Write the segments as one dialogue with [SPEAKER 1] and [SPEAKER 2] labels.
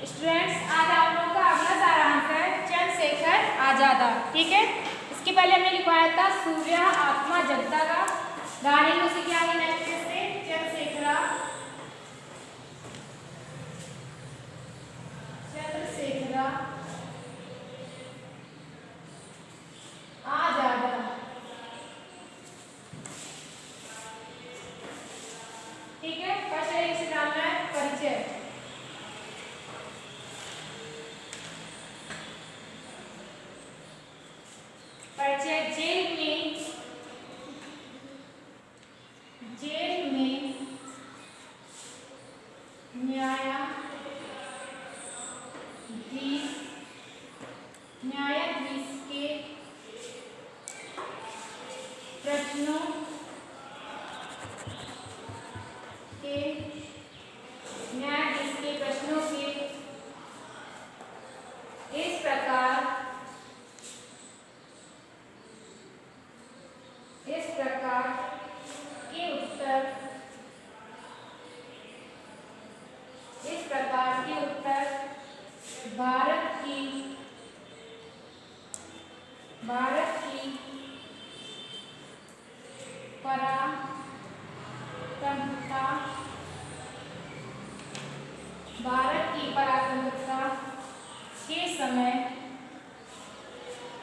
[SPEAKER 1] Students, आज आप लोगों का अगला सारांश है चंद्रशेखर आजाद। ठीक है, इसके पहले हमने लिखवाया था सूर्य आत्मा जनता का। गाने में उसे क्या लेना है? चंद्रशेखर आजाद। ठीक है, फर्स्ट इसे डालना है परिचय। परिचय जेल में न्यायाधीश के प्रश्नों के इस प्रकार के उत्तर भारत की परातंत्रता के समय जिसने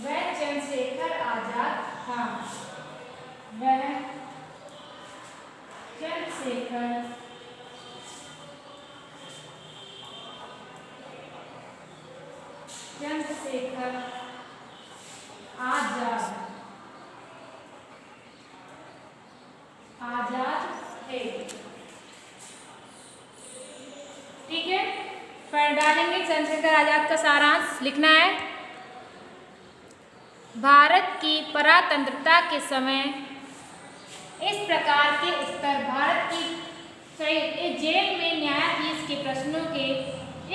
[SPEAKER 1] दिए वह चंद्रशेखर आजाद था। वह चंद्रशेखर आजाद है। ठीक है, पर डालेंगे चंद्रशेखर आजाद का सारांश लिखना है। भारत की परातंत्रता के समय इस प्रकार के उत्तर जेल में न्यायाधीश के प्रश्नों के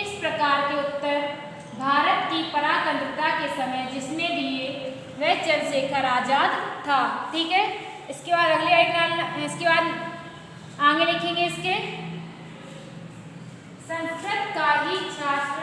[SPEAKER 1] इस प्रकार के उत्तर भारत की परातंत्रता के समय जिसने दिए वह चंद्रशेखर आजाद था। ठीक है, इसके बाद अगले इसके बाद आगे लिखेंगे इसके संस्कृत का ही छात्र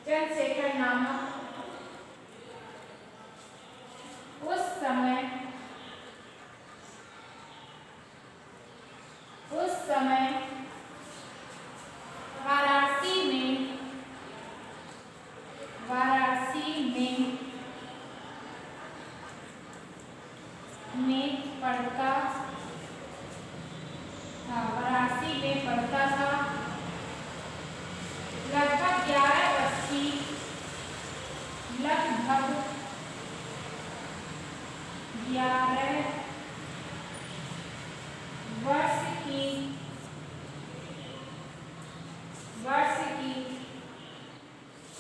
[SPEAKER 1] चंद्रशेखर नामक उस समय वाराणसी में पढ़ता था। लगभग 11 वर्ष की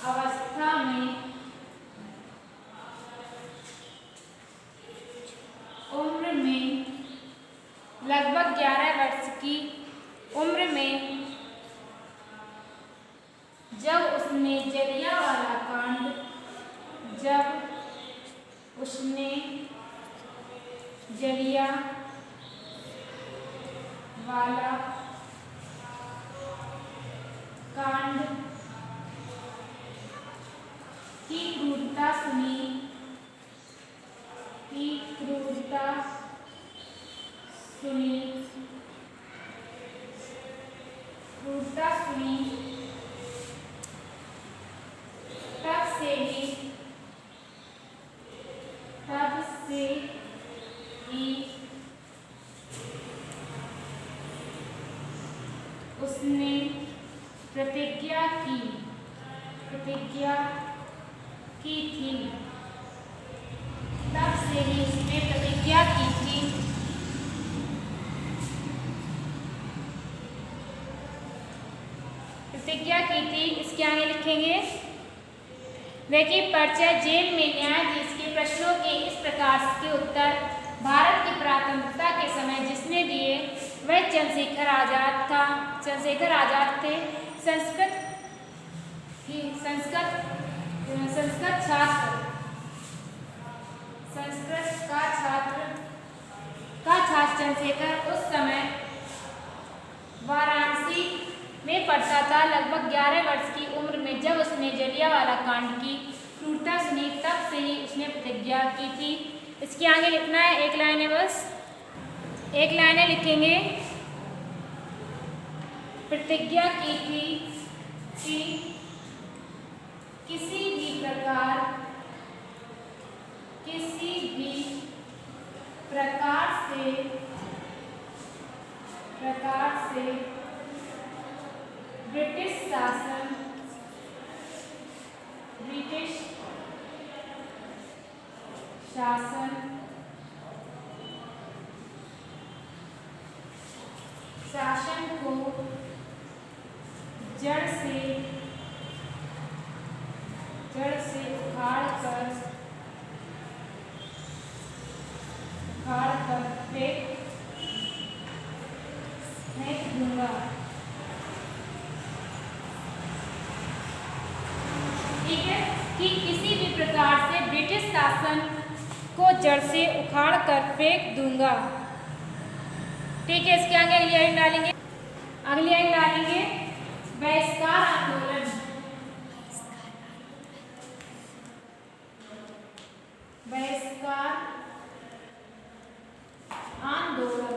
[SPEAKER 1] अवस्था में लगभग 11 वर्ष की उम्र में जब उसने जलियांवाला कांड की क्रूरता सुनी तब से ही उसने प्रतिज्ञा की थी। तब से ही उसने प्रतिज्ञा की थी प्रतिज्ञा की थी। इसके आगे लिखेंगे वे की परिचय जेल में न्यायाधीश के प्रश्नों के इस प्रकार के उत्तर भारत की परातंत्रता के समय जिसने दिए वह चंद्रशेखर आजाद था। चंद्रशेखर आजाद थे। संस्कृत छात्र चंद्रशेखर उस समय वाराणसी में पढ़ता था। लगभग 11 वर्ष की उम्र में जब उसने जलियांवाला कांड की क्रूरता सुनी तब से ही उसने प्रतिज्ञा की थी। इसके आगे लिखना है, एक लाइन है बस, एक लाइन लिखेंगे। प्रतिज्ञा की थी कि किसी भी प्रकार से ब्रिटिश शासन को जड़ से उखाड़ कर फेंक दूंगा। ठीक है, कि किसी भी प्रकार से ब्रिटिश शासन को जड़ से उखाड़ कर फेंक दूंगा। ठीक है, इसके आगे अगली लाइन डालेंगे, बहिष्कार आंदोलन। बहिष्कार आंदोलन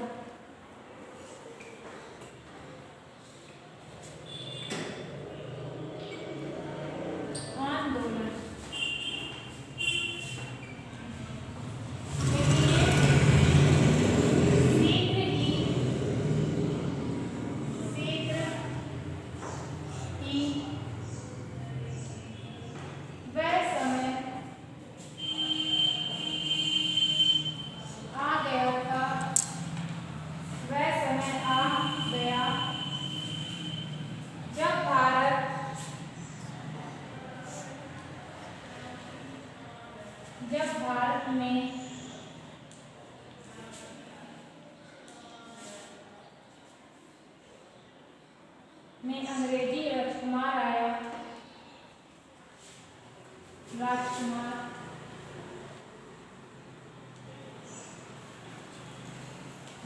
[SPEAKER 1] जब भारत में अंग्रेजी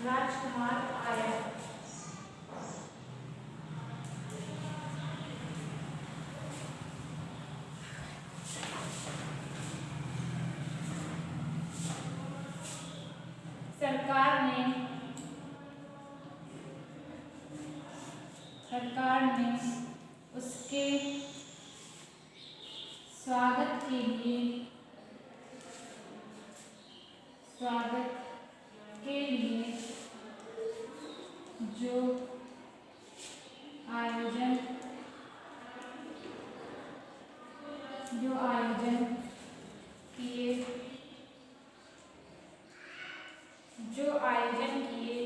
[SPEAKER 1] राजकुमार आया। सरकार ने उसके स्वागत के लिए जो आयोजन किए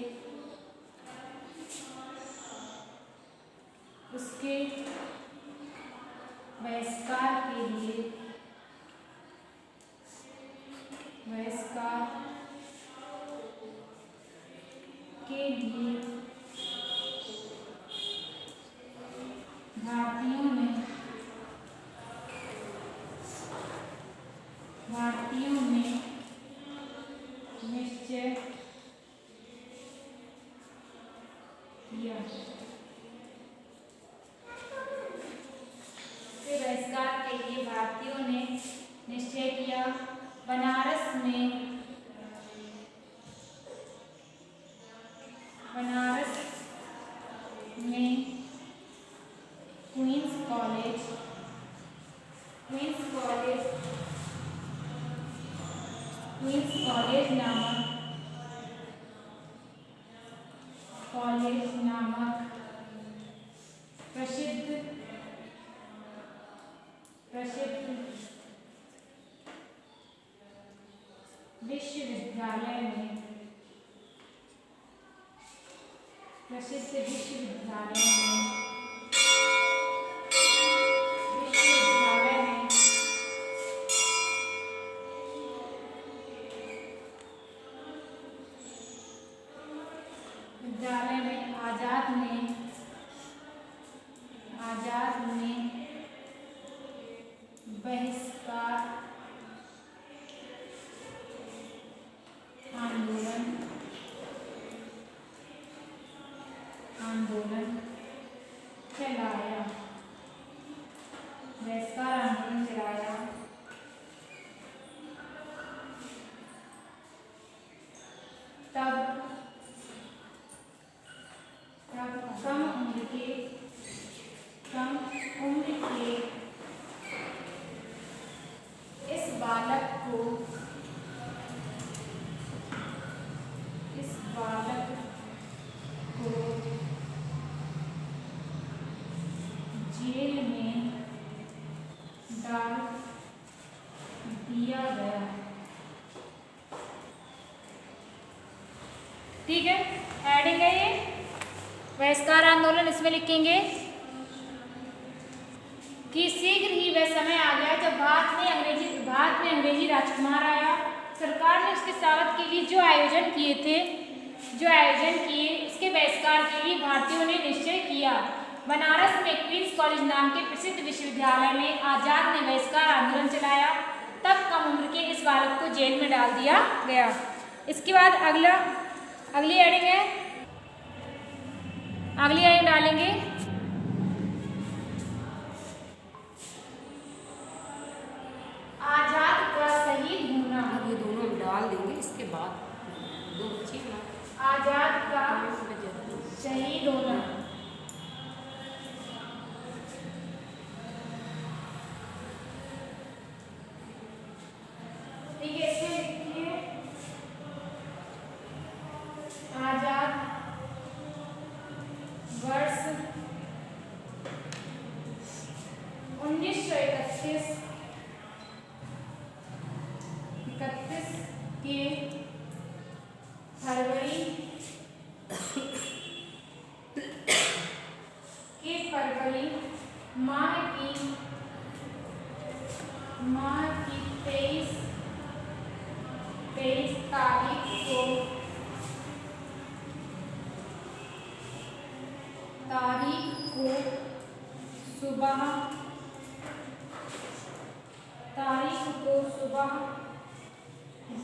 [SPEAKER 1] उसके बहिष्कार के लिए भारतीयों ने निश्चय किया। बहिष्कार के लिए भारतीयों ने निश्चय किया। बनारस में क्वींस कॉलेज नामक प्रसिद्ध विश्वविद्यालय में विश्वविद्यालय में आजाद ने बहिष्कार आंदोलन चलाया। बहिष्कार आंदोलन चलाया। तब कम उम्र के इस बालक को जेल में डाल दिया गया। ठीक है, हेडिंग है ये बहिष्कार आंदोलन। इसमें लिखेंगे कि शीघ्र ही वह समय आ गया जब भारत में अंग्रेजी राजकुमार आया। सरकार ने उसके स्वागत के लिए जो आयोजन किए इसके बहिष्कार के लिए भारतीयों ने निश्चय किया। बनारस में क्वींस कॉलेज नाम के प्रसिद्ध विश्वविद्यालय में आजाद ने बहिष्कार आंदोलन चलाया। तब कम उम्र के इस बालक को जेल में डाल दिया गया। इसके बाद अगली हेडिंग है, अगली हेडिंग डालेंगे आजाद का शहीद होना।
[SPEAKER 2] ये दोनों डाल देंगे, इसके बाद दो बच्चे ना
[SPEAKER 1] आजाद का शहीद होना। ठीक है, इसमें लिखिए आजाद वर्ष 1931 के फरवरी माह की 23 तारीख को सुबह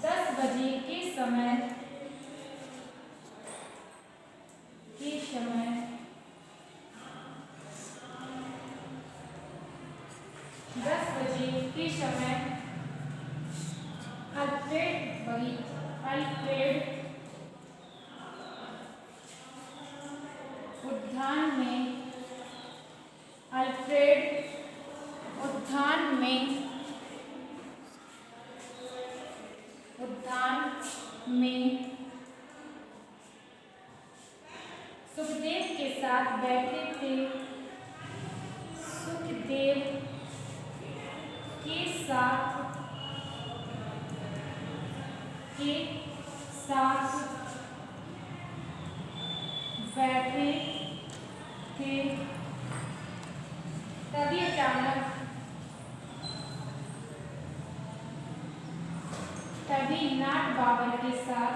[SPEAKER 1] 10 बजे के समय 10 बजे के समय अल्फ्रेड उद्यान में सुखदेव के साथ बैठे थे। सुखदेव के साथ बैठे थे, तभी नाट बाबर के साथ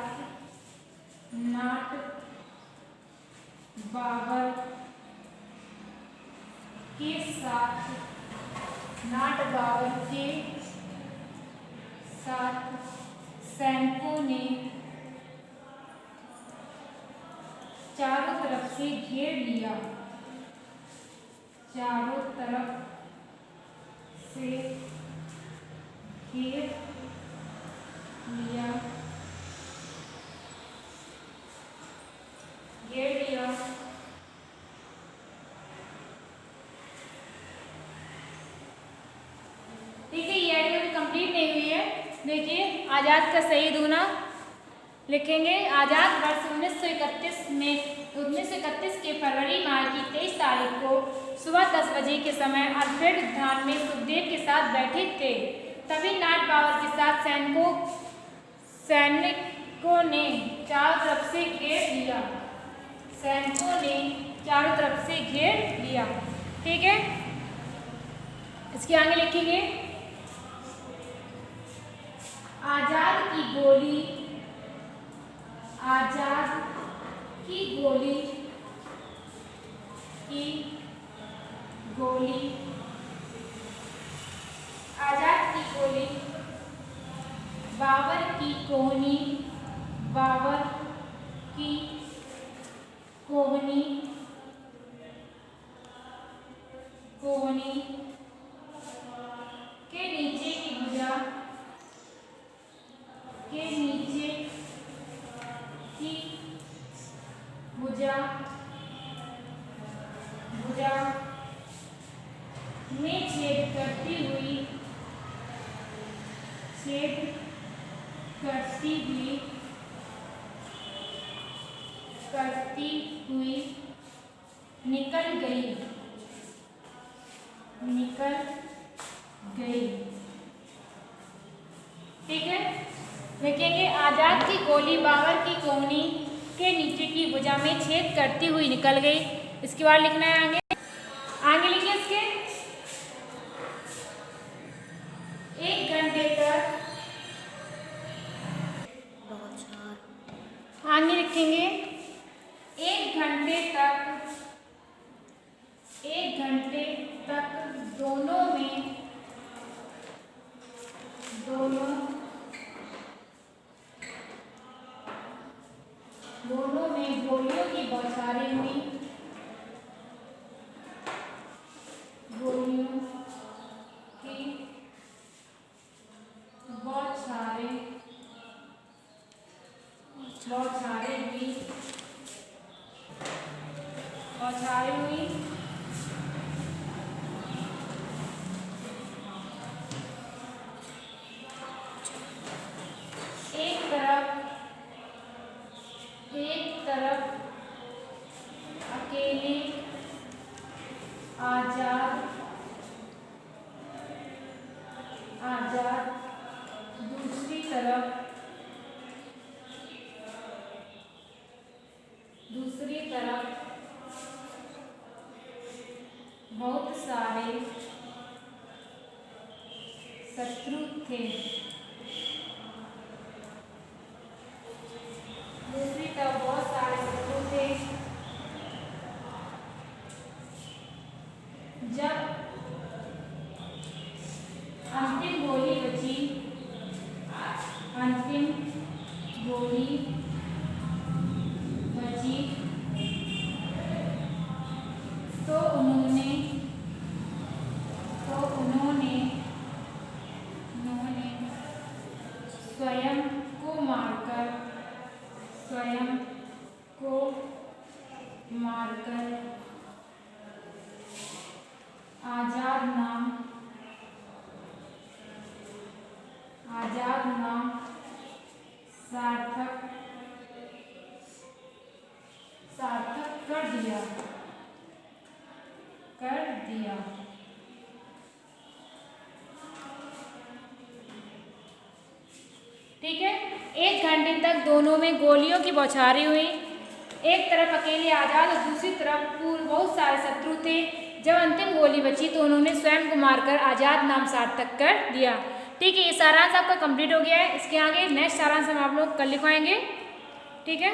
[SPEAKER 1] सैनिकों ने चारों तरफ से घेर लिया। ठीक है, ये आइडिया अभी कंप्लीट नहीं हुई है। देखिए, आजाद का शहीद होना लिखेंगे। आजाद वर्ष 1931 के फरवरी माह की 23 तारीख को सुबह 10 बजे के समय अल्फ्रेड उद्यान में सुखदेव के साथ बैठे थे। तभी नाट बाबर के साथ सैनिकों ने चारों तरफ से घेर लिया। ठीक है, इसके आगे लिखेंगे आजाद की गोली भुजा भुजा में छेद करती हुई निकल गई ठीक है। लिखेंगे आजाद की गोली बाबर की कोहनी के नीचे की भुजा में छेद करती हुई निकल गई। इसके बाद लिखना है आगे लिखिए इसके 1 घंटे तक आगे लिखेंगे 1 घंटे तक दोनों में गोलियों की बौछारें हुई। गोलियों की बौछारें हुई। एक तरफ अकेले आजाद दूसरी तरफ बहुत सारे शत्रु थे। दूसरी तरफ बहुत सारे शत्रु थे। जब अंतिम गोली बची तो उन्होंने स्वयं को मारकर आजाद नाम सार्थक कर दिया। ठीक है। 1 घंटे तक दोनों में गोलियों की बौछारें हुई। एक तरफ अकेले आजाद और दूसरी तरफ बहुत सारे शत्रु थे। जब अंतिम गोली बची तो उन्होंने स्वयं को मारकर आजाद नाम सार्थक कर दिया। ठीक है, ये सारांश आपका कंप्लीट हो गया है। इसके आगे नेक्स्ट सारांश हम आप लोग कल लिखवाएंगे। ठीक है।